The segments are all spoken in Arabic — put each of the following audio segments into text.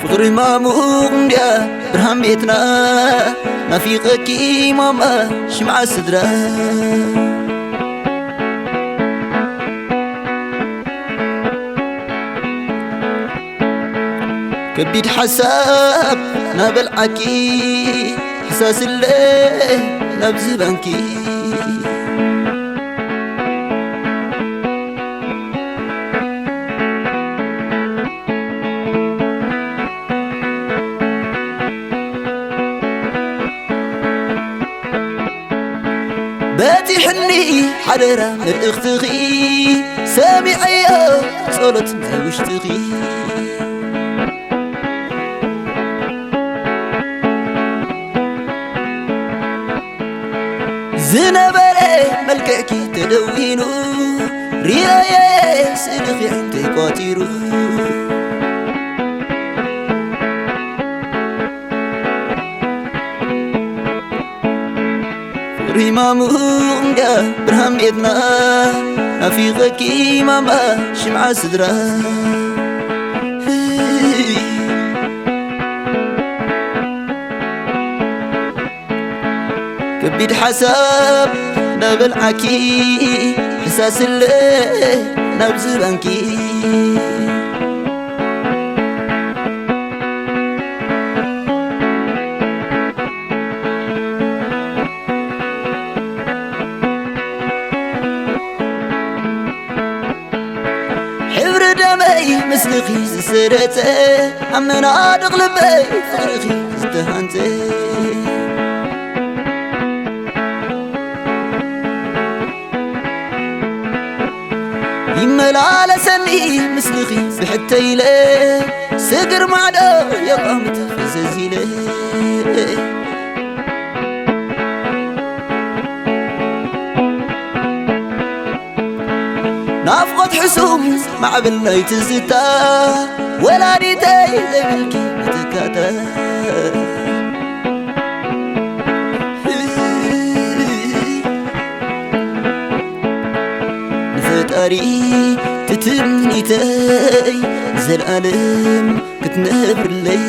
فقري مامون يا برهام بيتنا ما في غكي ماما شمع السدرة كبيد حساب نابلعكي حساس اللي نبز بنكي باتي حني حررة مرأختغي سامعي صولت ما وشتغي زنبري ملككي تدوينو ريايا سنخي عندي قاتيرو ريما مونجا برهام بيتنا في غكي ماما شمع سدرة كبيد حساب نابلعكي حساس اللي نبز بنكي حبر دمي مسلخي زسرته عمنا دغلبي فرخي زدهنتي يملالسني مسلخي بحتيله سقر معدا يا قامت فزازيله نافقت حسوم مع بالله تزتا ولا ديتي لبلكي متكاتا نفتاري تتمنيتي زلالم كتنبر لي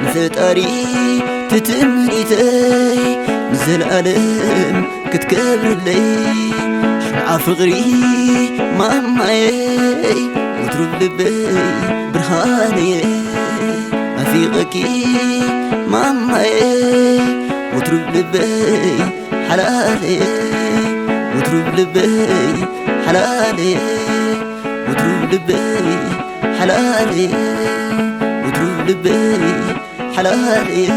نفتاري تتمنيتي زلالم كتكبر لي شمع فغري ماماي وتروب لبي برهاني ما في غكي ماماي وتروب لبي حلالي وتروب لبي حلالي وتروب لبي حلالي وتروب لبي حلالي